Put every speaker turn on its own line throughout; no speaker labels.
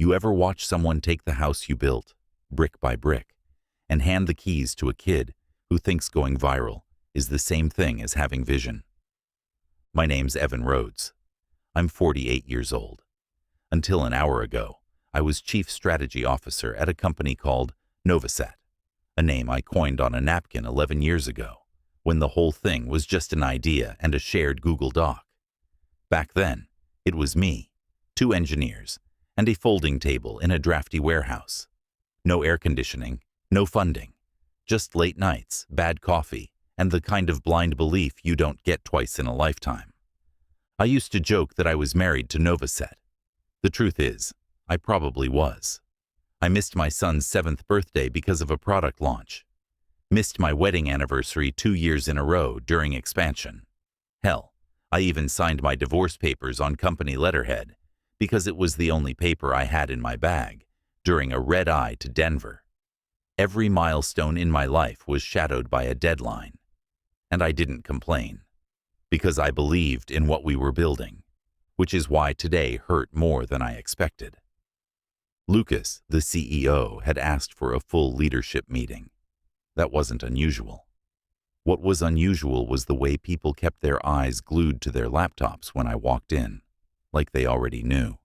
You ever watch someone take the house you built, brick by brick, and hand the keys to a kid who thinks going viral is the same thing as having vision? My name's Evan Rhodes. I'm 48 years old. Until an hour ago, I was Chief Strategy Officer at a company called Novasat, a name I coined on a napkin 11 years ago, when the whole thing was just an idea and a shared Google Doc. Back then, it was me, 2 engineers, and a folding table in a drafty warehouse. No air conditioning, no funding, just late nights, bad coffee, and the kind of blind belief you don't get twice in a lifetime. I used to joke that I was married to Novasat. The truth is, I probably was. I missed my son's 7th birthday because of a product launch. Missed my wedding anniversary 2 years in a row during expansion. Hell, I even signed my divorce papers on company letterhead because it was the only paper I had in my bag during a red-eye to Denver. Every milestone in my life was shadowed by a deadline. And I didn't complain, because I believed in what we were building, which is why today hurt more than I expected. Lucas, the CEO, had asked for a full leadership meeting. That wasn't unusual. What was unusual was the way people kept their eyes glued to their laptops when I walked in, like they already knew.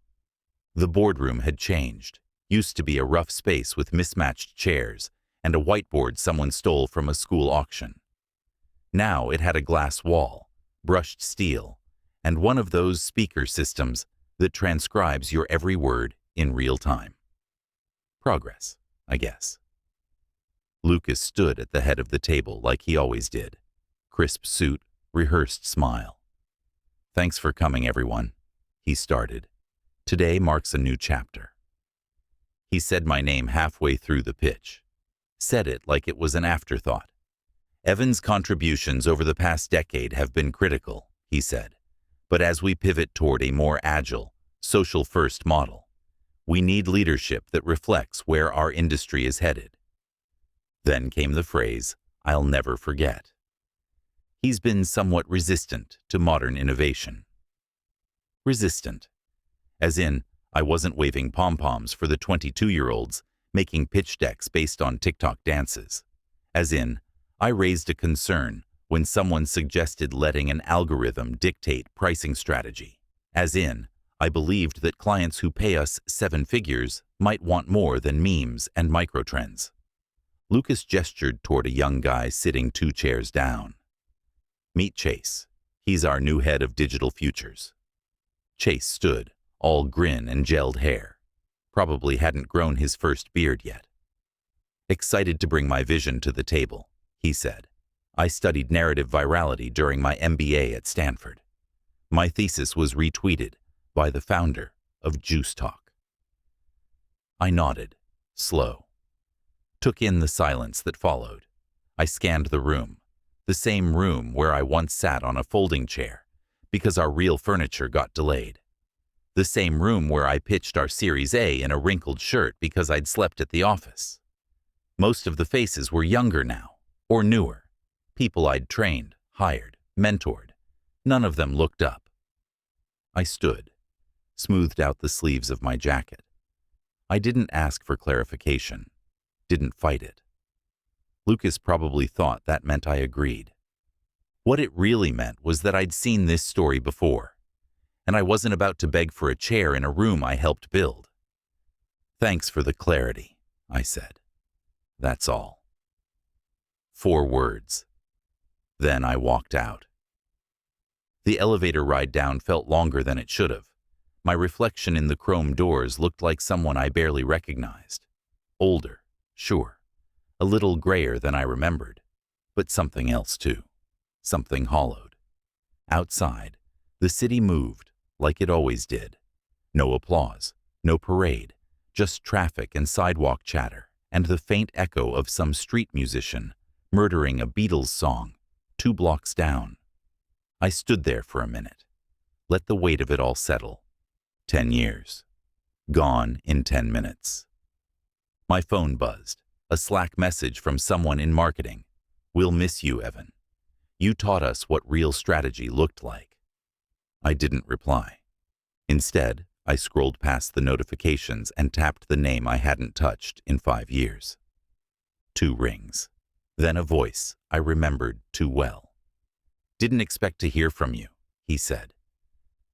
The boardroom had changed. Used to be a rough space with mismatched chairs and a whiteboard someone stole from a school auction. Now it had a glass wall, brushed steel, and one of those speaker systems that transcribes your every word in real time. Progress, I guess. Lucas stood at the head of the table like he always did. Crisp suit, rehearsed smile. "Thanks for coming, everyone," he started. "Today marks a new chapter." He said my name halfway through the pitch. Said it like it was an afterthought. "Evan's contributions over the past decade have been critical," he said. "But as we pivot toward a more agile, social-first model, we need leadership that reflects where our industry is headed." Then came the phrase, "I'll never forget." He's been somewhat resistant to modern innovation. Resistant. As in, I wasn't waving pom-poms for the 22-year-olds making pitch decks based on TikTok dances. As in, I raised a concern when someone suggested letting an algorithm dictate pricing strategy. As in, I believed that clients who pay us 7 figures might want more than memes and microtrends. Lucas gestured toward a young guy sitting 2 chairs down. "Meet Chase. He's our new head of digital futures." Chase stood, all grin and gelled hair. Probably hadn't grown his first beard yet. "Excited to bring my vision to the table," he said. "I studied narrative virality during my MBA at Stanford. My thesis was retweeted by the founder of Juice Talk." I nodded, slow. Took in the silence that followed. I scanned the room, the same room where I once sat on a folding chair because our real furniture got delayed. The same room where I pitched our Series A in a wrinkled shirt because I'd slept at the office. Most of the faces were younger now, or newer. People I'd trained, hired, mentored. None of them looked up. I stood, smoothed out the sleeves of my jacket. I didn't ask for clarification, didn't fight it. Lucas probably thought that meant I agreed. What it really meant was that I'd seen this story before, and I wasn't about to beg for a chair in a room I helped build. "Thanks for the clarity," I said. That's all. 4 words. Then I walked out. The elevator ride down felt longer than it should have. My reflection in the chrome doors looked like someone I barely recognized. Older, sure. A little grayer than I remembered. But something else too. Something hollowed. Outside, the city moved, like it always did. No applause, no parade, just traffic and sidewalk chatter, and the faint echo of some street musician murdering a Beatles song 2 blocks down. I stood there for a minute, let the weight of it all settle. 10 years. Gone in 10 minutes. My phone buzzed, a Slack message from someone in marketing. "We'll miss you, Evan. You taught us what real strategy looked like." I didn't reply. Instead, I scrolled past the notifications and tapped the name I hadn't touched in 5 years. 2 rings. Then a voice I remembered too well. "Didn't expect to hear from you," he said.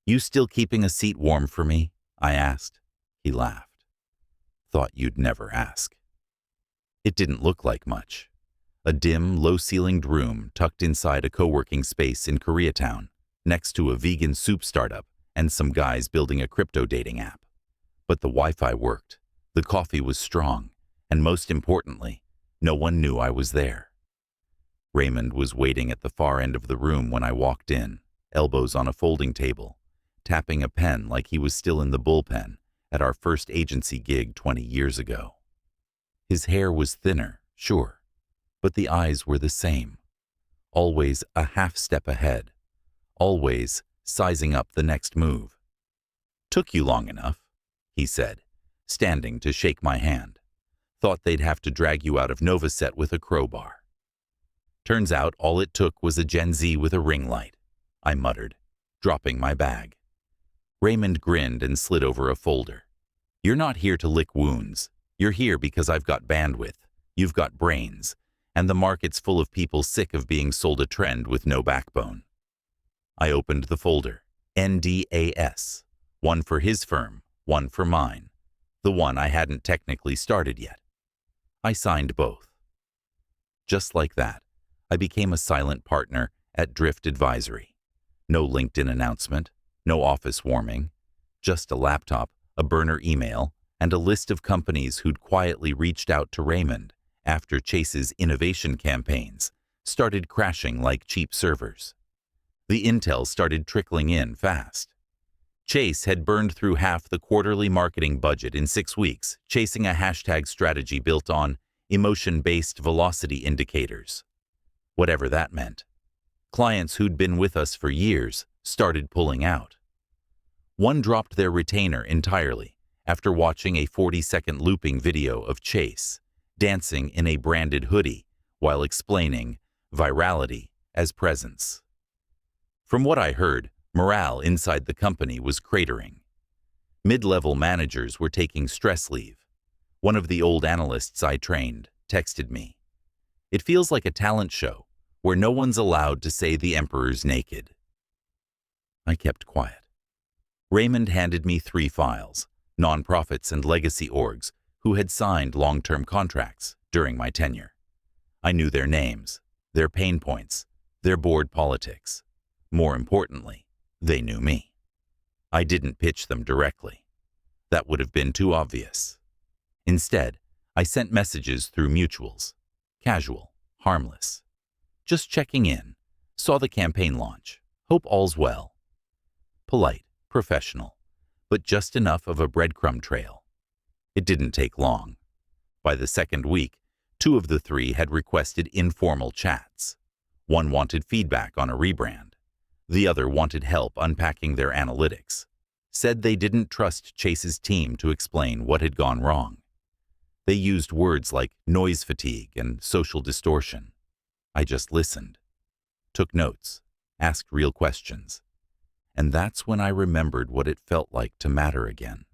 "You still keeping a seat warm for me?" I asked. He laughed. "Thought you'd never ask." It didn't look like much. A dim, low-ceilinged room tucked inside a co-working space in Koreatown, next to a vegan soup startup and some guys building a crypto dating app. But the Wi-Fi worked, the coffee was strong, and most importantly, no one knew I was there. Raymond was waiting at the far end of the room when I walked in, elbows on a folding table, tapping a pen like he was still in the bullpen at our first agency gig 20 years ago. His hair was thinner, sure, but the eyes were the same. Always a half step ahead. Always sizing up the next move. "Took you long enough," he said, standing to shake my hand. "Thought they'd have to drag you out of Novaset with a crowbar." "Turns out all it took was a Gen Z with a ring light," I muttered, dropping my bag. Raymond grinned and slid over a folder. "You're not here to lick wounds. You're here because I've got bandwidth, you've got brains, and the market's full of people sick of being sold a trend with no backbone." I opened the folder. NDAS. One for his firm, one for mine. The one I hadn't technically started yet. I signed both. Just like that, I became a silent partner at Drift Advisory. No LinkedIn announcement, no office warming, just a laptop, a burner email, and a list of companies who'd quietly reached out to Raymond after Chase's innovation campaigns started crashing like cheap servers. The intel started trickling in fast. Chase had burned through half the quarterly marketing budget in 6 weeks, chasing a hashtag strategy built on emotion-based velocity indicators. Whatever that meant. Clients who'd been with us for years started pulling out. One dropped their retainer entirely after watching a 40-second looping video of Chase dancing in a branded hoodie while explaining virality as presence. From what I heard, morale inside the company was cratering. Mid-level managers were taking stress leave. One of the old analysts I trained texted me, "It feels like a talent show where no one's allowed to say the emperor's naked." I kept quiet. Raymond handed me 3 files, nonprofits and legacy orgs who had signed long-term contracts during my tenure. I knew their names, their pain points, their board politics. More importantly, they knew me. I didn't pitch them directly. That would have been too obvious. Instead, I sent messages through mutuals. Casual, harmless. Just checking in. Saw the campaign launch. Hope all's well. Polite, professional, but just enough of a breadcrumb trail. It didn't take long. By the second week, 2 of the 3 had requested informal chats. One wanted feedback on a rebrand. The other wanted help unpacking their analytics. Said they didn't trust Chase's team to explain what had gone wrong. They used words like noise fatigue and social distortion. I just listened, took notes, asked real questions. And that's when I remembered what it felt like to matter again.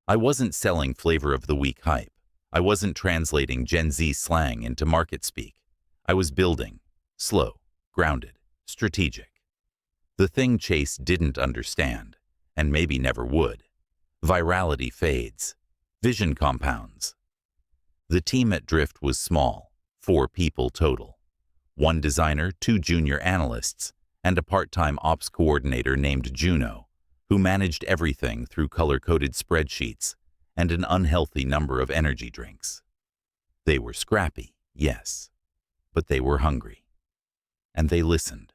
I wasn't selling flavor of the week hype. I wasn't translating Gen Z slang into market speak. I was building, slow, grounded, strategic. The thing Chase didn't understand, and maybe never would. Virality fades. Vision compounds. The team at Drift was small, 4 people total. 1 designer, 2 junior analysts, and a part-time ops coordinator named Juno, who managed everything through color-coded spreadsheets and an unhealthy number of energy drinks. They were scrappy, yes, but they were hungry. And they listened.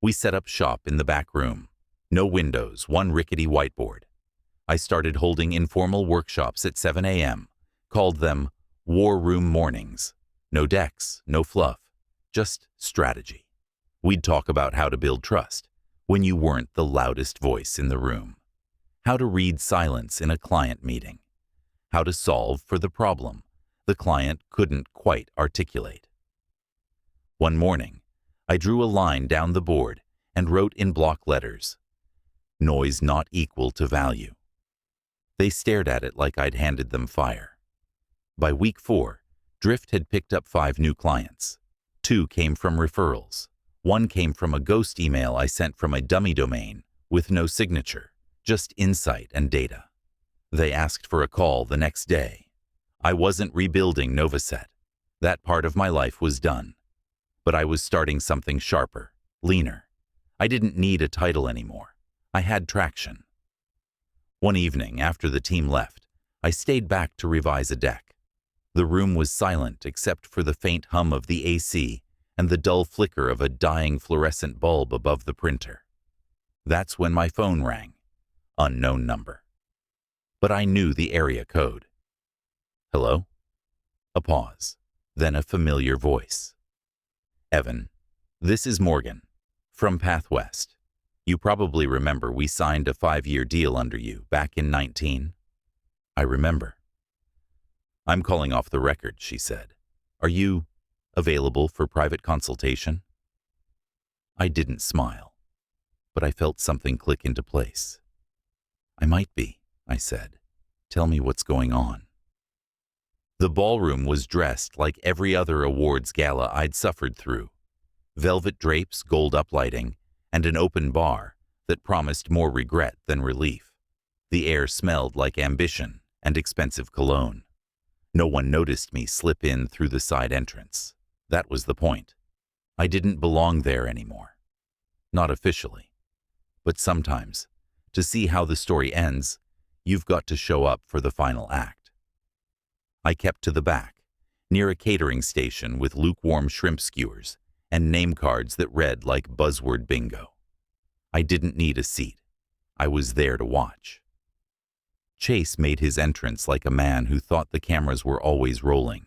We set up shop in the back room. No windows, 1 rickety whiteboard. I started holding informal workshops at 7 a.m., called them War Room Mornings. No decks, no fluff, just strategy. We'd talk about how to build trust when you weren't the loudest voice in the room. How to read silence in a client meeting. How to solve for the problem the client couldn't quite articulate. One morning, I drew a line down the board and wrote in block letters, Noise not equal to value. They stared at it like I'd handed them fire. By week 4, Drift had picked up 5 new clients. 2 came from referrals. 1 came from a ghost email I sent from a dummy domain with no signature, just insight and data. They asked for a call the next day. I wasn't rebuilding Novaset. That part of my life was done. But I was starting something sharper, leaner. I didn't need a title anymore. I had traction. One evening, after the team left, I stayed back to revise a deck. The room was silent except for the faint hum of the AC and the dull flicker of a dying fluorescent bulb above the printer. That's when my phone rang. Unknown number. But I knew the area code. Hello? A pause, then a familiar voice. Evan, this is Morgan, from Path West. You probably remember we signed a 5-year deal under you back in 19. I remember. I'm calling off the record, she said. Are you available for private consultation? I didn't smile, but I felt something click into place. I might be, I said. Tell me what's going on. The ballroom was dressed like every other awards gala I'd suffered through. Velvet drapes, gold uplighting, and an open bar that promised more regret than relief. The air smelled like ambition and expensive cologne. No one noticed me slip in through the side entrance. That was the point. I didn't belong there anymore. Not officially. But sometimes, to see how the story ends, you've got to show up for the final act. I kept to the back, near a catering station with lukewarm shrimp skewers and name cards that read like buzzword bingo. I didn't need a seat. I was there to watch. Chase made his entrance like a man who thought the cameras were always rolling.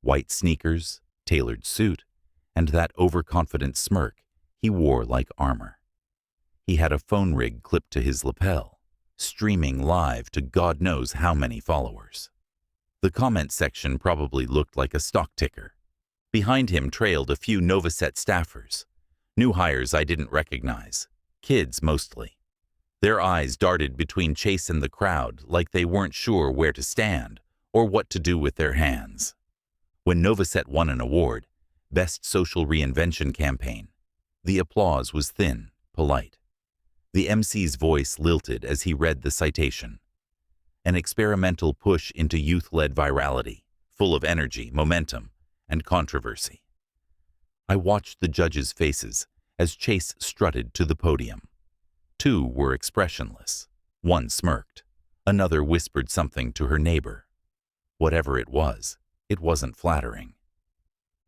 White sneakers, tailored suit, and that overconfident smirk he wore like armor. He had a phone rig clipped to his lapel, streaming live to God knows how many followers. The comment section probably looked like a stock ticker. Behind him trailed a few Novaset staffers, new hires I didn't recognize, kids mostly. Their eyes darted between Chase and the crowd like they weren't sure where to stand or what to do with their hands. When Novaset won an award, Best Social Reinvention Campaign, the applause was thin, polite. The MC's voice lilted as he read the citation. An experimental push into youth-led virality, full of energy, momentum, and controversy. I watched the judges' faces as Chase strutted to the podium. 2 were expressionless. 1 smirked. Another whispered something to her neighbor. Whatever it wasn't flattering.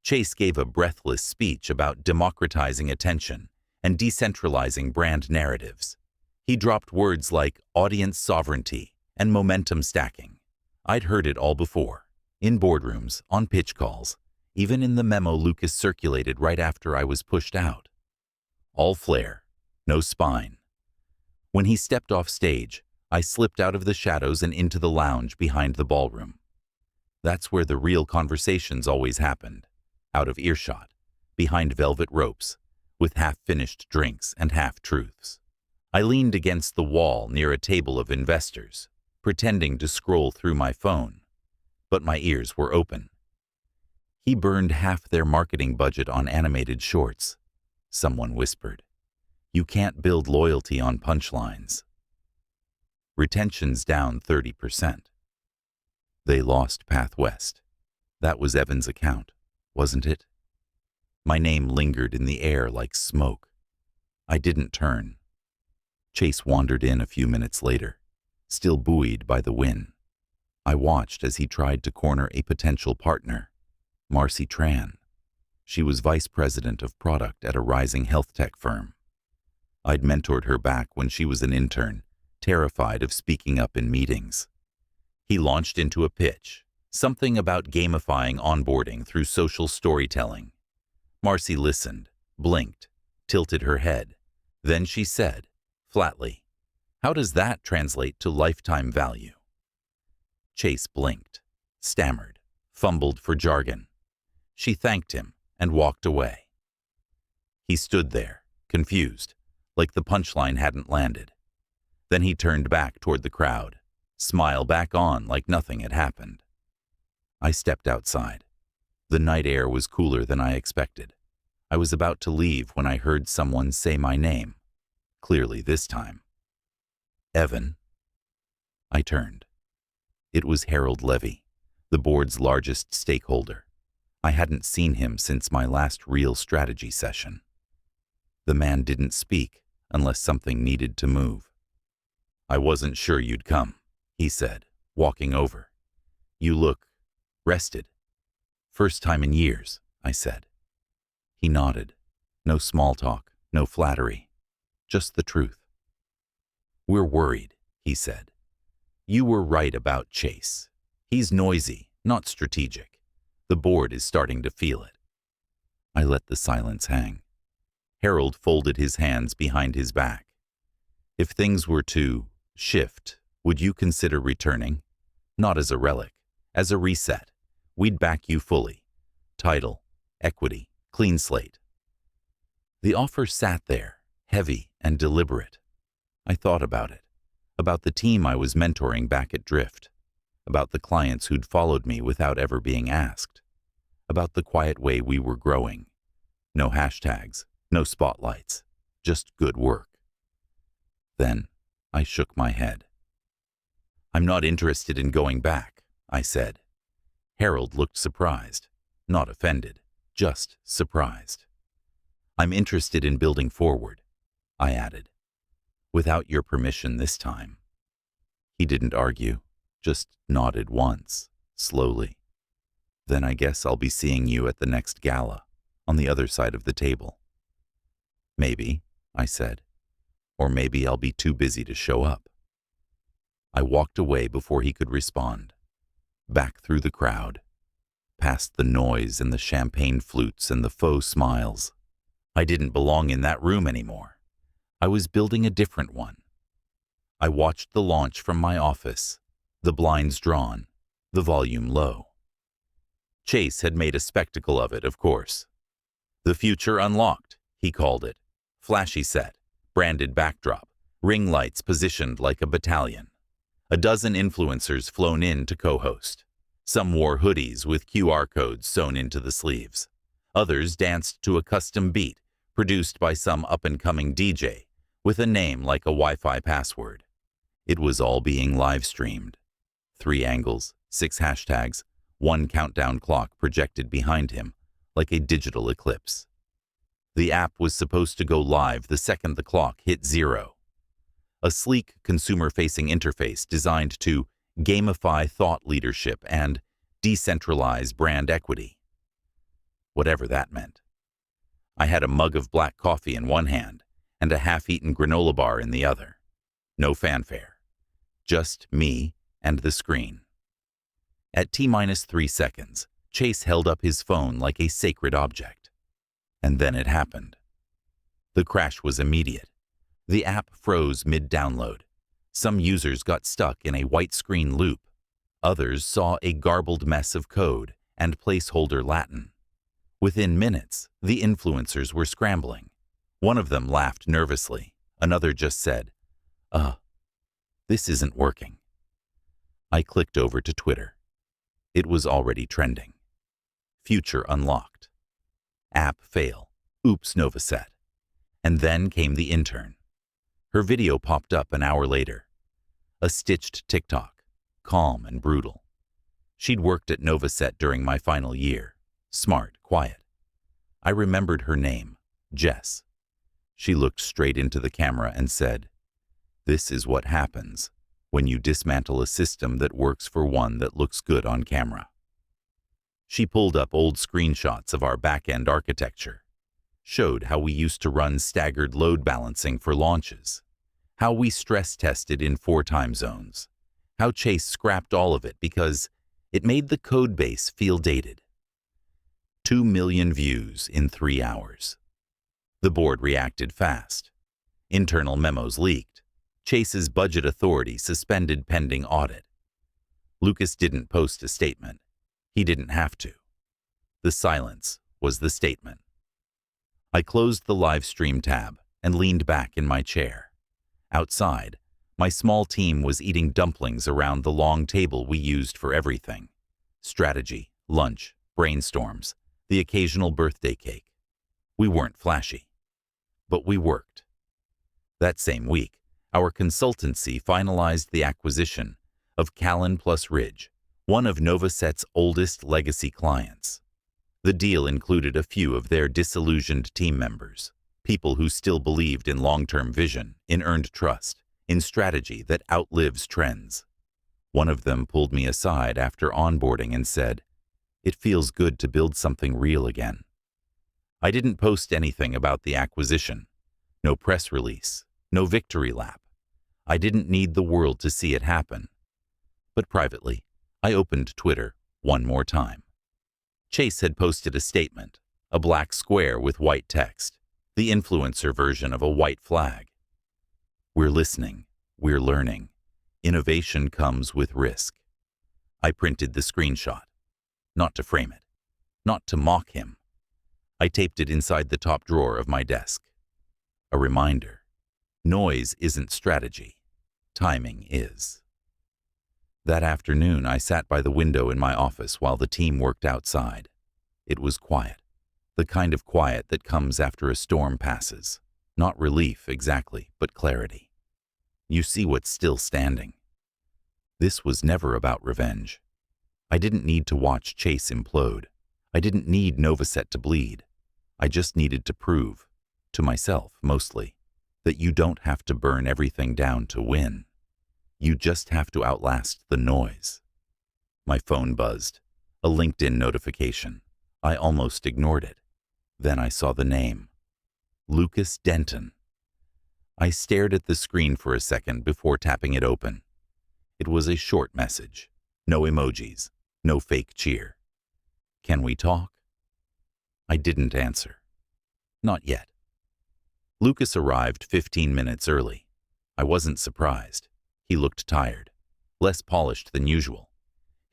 Chase gave a breathless speech about democratizing attention and decentralizing brand narratives. He dropped words like audience sovereignty and momentum stacking. I'd heard it all before, in boardrooms, on pitch calls, even in the memo Lucas circulated right after I was pushed out. All flair, no spine. When he stepped off stage, I slipped out of the shadows and into the lounge behind the ballroom. That's where the real conversations always happened, out of earshot, behind velvet ropes, with half-finished drinks and half-truths. I leaned against the wall near a table of investors, pretending to scroll through my phone, but my ears were open. He burned half their marketing budget on animated shorts, someone whispered. You can't build loyalty on punchlines. Retention's down 30%. They lost Path West. That was Evan's account, wasn't it? My name lingered in the air like smoke. I didn't turn. Chase wandered in a few minutes later, still buoyed by the win. I watched as he tried to corner a potential partner, Marcy Tran. She was vice president of product at a rising health tech firm. I'd mentored her back when she was an intern, terrified of speaking up in meetings. He launched into a pitch, something about gamifying onboarding through social storytelling. Marcy listened, blinked, tilted her head. Then she said, flatly, "How does that translate to lifetime value?" Chase blinked, stammered, fumbled for jargon. She thanked him and walked away. He stood there, confused, like the punchline hadn't landed. Then he turned back toward the crowd, smile back on like nothing had happened. I stepped outside. The night air was cooler than I expected. I was about to leave when I heard someone say my name, clearly this time. Evan. I turned. It was Harold Levy, the board's largest stakeholder. I hadn't seen him since my last real strategy session. The man didn't speak unless something needed to move. "I wasn't sure you'd come," he said, walking over. "You look rested." "First time in years," I said. He nodded. No small talk, no flattery, just the truth. "We're worried," he said. "You were right about Chase. He's noisy, not strategic. The board is starting to feel it." I let the silence hang. Harold folded his hands behind his back. "If things were to shift, would you consider returning? Not as a relic, as a reset. We'd back you fully. Title, equity, clean slate." The offer sat there, heavy and deliberate. I thought about it, about the team I was mentoring back at Drift, about the clients who'd followed me without ever being asked, about the quiet way we were growing. No hashtags, no spotlights, just good work. Then I shook my head. "I'm not interested in going back," I said. Harold looked surprised, not offended, just surprised. "I'm interested in building forward," I added. "Without your permission this time." He didn't argue, just nodded once, slowly. "Then I guess I'll be seeing you at the next gala, on the other side of the table." "Maybe," I said. "Or maybe I'll be too busy to show up." I walked away before he could respond. Back through the crowd, past the noise and the champagne flutes and the faux smiles. I didn't belong in that room anymore. I was building a different one. I watched the launch from my office, the blinds drawn, the volume low. Chase had made a spectacle of it, of course. "The future unlocked," he called it. Flashy set, branded backdrop, ring lights positioned like a battalion. A dozen influencers flown in to co-host. Some wore hoodies with QR codes sewn into the sleeves. Others danced to a custom beat produced by some up-and-coming DJ with a name like a Wi-Fi password. It was all being live-streamed. 3 angles, 6 hashtags, 1 countdown clock projected behind him like a digital eclipse. The app was supposed to go live the second the clock hit 0. A sleek consumer-facing interface designed to gamify thought leadership and decentralize brand equity. Whatever that meant. I had a mug of black coffee in one hand and a half-eaten granola bar in the other. No fanfare. Just me and the screen. At T-3 seconds, Chase held up his phone like a sacred object. And then it happened. The crash was immediate. The app froze mid-download. Some users got stuck in a white screen loop. Others saw a garbled mess of code and placeholder Latin. Within minutes, the influencers were scrambling. One of them laughed nervously. Another just said, this isn't working." I clicked over to Twitter. It was already trending. Future unlocked. App fail. Oops, Novaset. And then came the intern. Her video popped up an hour later. A stitched TikTok, calm and brutal. She'd worked at Novaset during my final year. Smart, quiet. I remembered her name, Jess. She looked straight into the camera and said, "This is what happens when you dismantle a system that works for one that looks good on camera." She pulled up old screenshots of our back-end architecture, showed how we used to run staggered load balancing for launches, how we stress-tested in 4 time zones, how Chase scrapped all of it because it made the code base feel dated. 2 million views in 3 hours. The board reacted fast. Internal memos leaked. Chase's budget authority suspended pending audit. Lucas didn't post a statement. He didn't have to. The silence was the statement. I closed the live stream tab and leaned back in my chair. Outside, My small team was eating dumplings around the long table we used for everything: strategy, lunch, brainstorms, the occasional birthday cake. We weren't flashy, but we worked. That same week, our consultancy finalized the acquisition of Callan plus Ridge, one of Novaset's oldest legacy clients. The deal included a few of their disillusioned team members, people who still believed in long-term vision, in earned trust, in strategy that outlives trends. One of them pulled me aside after onboarding and said, "It feels good to build something real again." I didn't post anything about the acquisition. No press release, no victory lap. I didn't need the world to see it happen. But privately, I opened Twitter one more time. Chase had posted a statement, a black square with white text, the influencer version of a white flag. "We're listening, we're learning. Innovation comes with risk." I printed the screenshot, not to frame it, not to mock him. I taped it inside the top drawer of my desk. A reminder: noise isn't strategy, timing is. That afternoon, I sat by the window in my office while the team worked outside. It was quiet, the kind of quiet that comes after a storm passes. Not relief exactly, but clarity. You see what's still standing. This was never about revenge. I didn't need to watch Chase implode. I didn't need Novaset to bleed. I just needed to prove, to myself mostly, that you don't have to burn everything down to win. You just have to outlast the noise. My phone buzzed, a LinkedIn notification. I almost ignored it. Then I saw the name: Lucas Denton. I stared at the screen for a second before tapping it open. It was a short message. No emojis, no fake cheer. "Can we talk?" I didn't answer. Not yet. Lucas arrived 15 minutes early. I wasn't surprised. He looked tired, less polished than usual.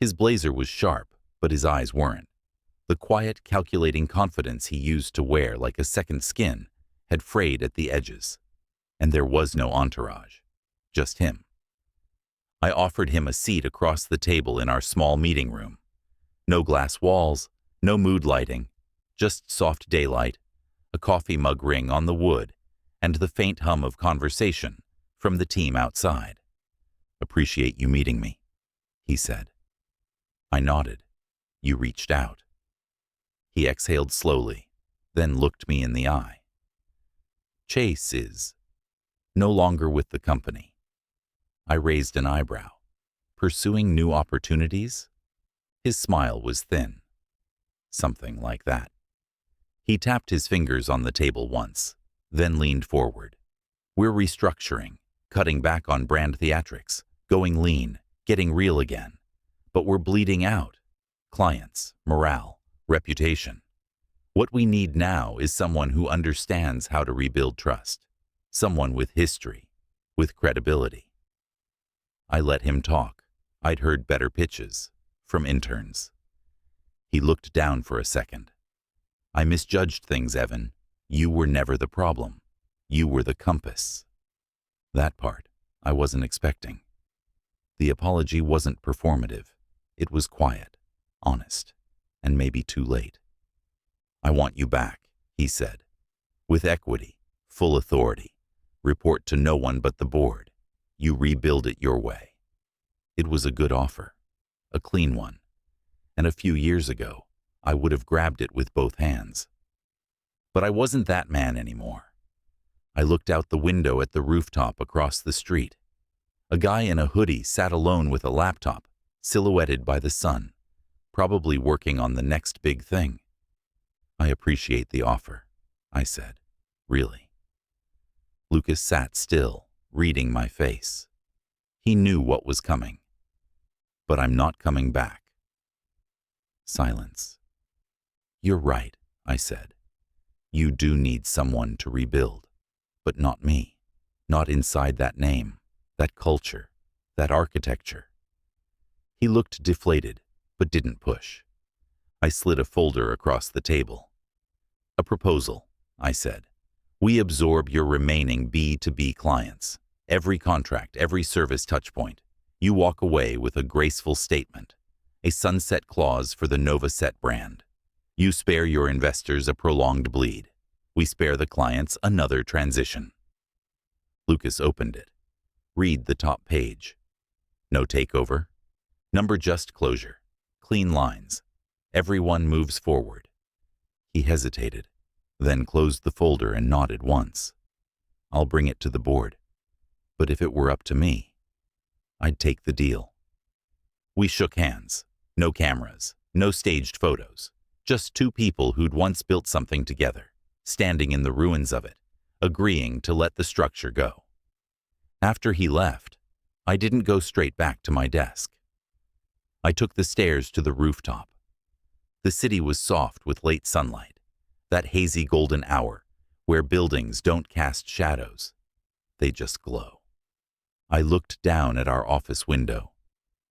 His blazer was sharp, but his eyes weren't. The quiet, calculating confidence he used to wear like a second skin had frayed at the edges. And there was no entourage, just him. I offered him a seat across the table in our small meeting room. No glass walls, no mood lighting, just soft daylight, a coffee mug ring on the wood, and the faint hum of conversation from the team outside. "Appreciate you meeting me," he said. I nodded. "You reached out." He exhaled slowly, then looked me in the eye. "Chase is no longer with the company." I raised an eyebrow. "Pursuing new opportunities?" His smile was thin. "Something like that." He tapped his fingers on the table once, then leaned forward. "We're restructuring, cutting back on brand theatrics, going lean, getting real again. But we're bleeding out. Clients, morale, reputation. What we need now is someone who understands how to rebuild trust. Someone with history, with credibility." I let him talk. I'd heard better pitches, from interns. He looked down for a second. "I misjudged things, Evan. You were never the problem. You were the compass." That part I wasn't expecting. The apology wasn't performative. It was quiet, honest, and maybe too late. "I want you back," he said. "With equity, full authority. Report to no one but the board. You rebuild it your way." It was a good offer, a clean one. And a few years ago, I would have grabbed it with both hands. But I wasn't that man anymore. I looked out the window at the rooftop across the street. A guy in a hoodie sat alone with a laptop, silhouetted by the sun, probably working on the next big thing. "I appreciate the offer," I said. "Really." Lucas sat still, reading my face. He knew what was coming. "But I'm not coming back." Silence. "You're right," I said. "You do need someone to rebuild, but not me. Not inside that name, that culture, that architecture." He looked deflated, but didn't push. I slid a folder across the table. "A proposal," I said. "We absorb your remaining B2B clients. Every contract, every service touchpoint, you walk away with a graceful statement, a sunset clause for the Novaset brand. You spare your investors a prolonged bleed. We spare the clients another transition. Lucas opened it. Read the top page. No takeover. Number just closure. Clean lines. Everyone moves forward. He hesitated, then closed the folder and nodded once. I'll bring it to the board. But if it were up to me, I'd take the deal. We shook hands. No cameras, no staged photos. Just two people who'd once built something together, standing in the ruins of it, agreeing to let the structure go. After he left, I didn't go straight back to my desk. I took the stairs to the rooftop. The city was soft with late sunlight, that hazy golden hour where buildings don't cast shadows, they just glow. I looked down at our office window.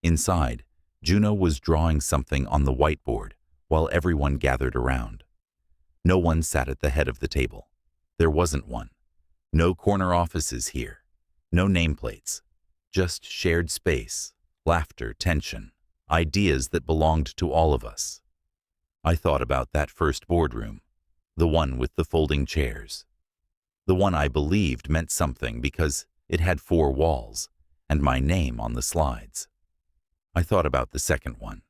Inside, Juno was drawing something on the whiteboard while everyone gathered around. No one sat at the head of the table. There wasn't one. No corner offices here. No nameplates. Just shared space, laughter, tension, ideas that belonged to all of us. I thought about that first boardroom, the one with the folding chairs. The one I believed meant something because it had 4 walls and my name on the slides. I thought about the second one,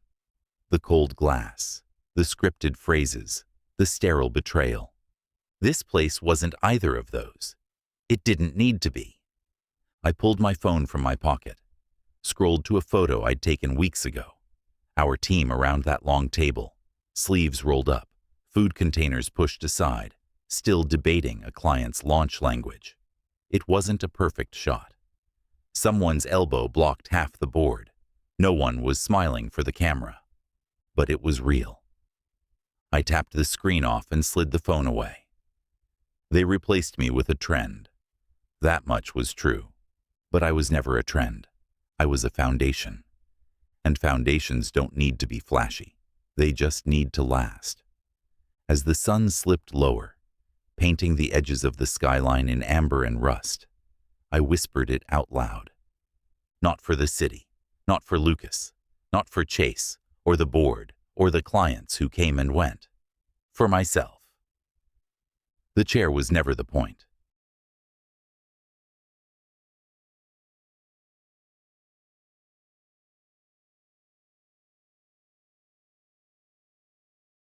the cold glass, the scripted phrases, the sterile betrayal. This place wasn't either of those. It didn't need to be. I pulled my phone from my pocket, scrolled to a photo I'd taken weeks ago. Our team around that long table, sleeves rolled up, food containers pushed aside, still debating a client's launch language. It wasn't a perfect shot. Someone's elbow blocked half the board. No one was smiling for the camera. But it was real. I tapped the screen off and slid the phone away. They replaced me with a trend. That much was true. But I was never a trend. I was a foundation. And foundations don't need to be flashy. They just need to last. As the sun slipped lower, painting the edges of the skyline in amber and rust, I whispered it out loud. Not for the city, not for Lucas, not for Chase, or the board, or the clients who came and went. For myself. The chair was never the point.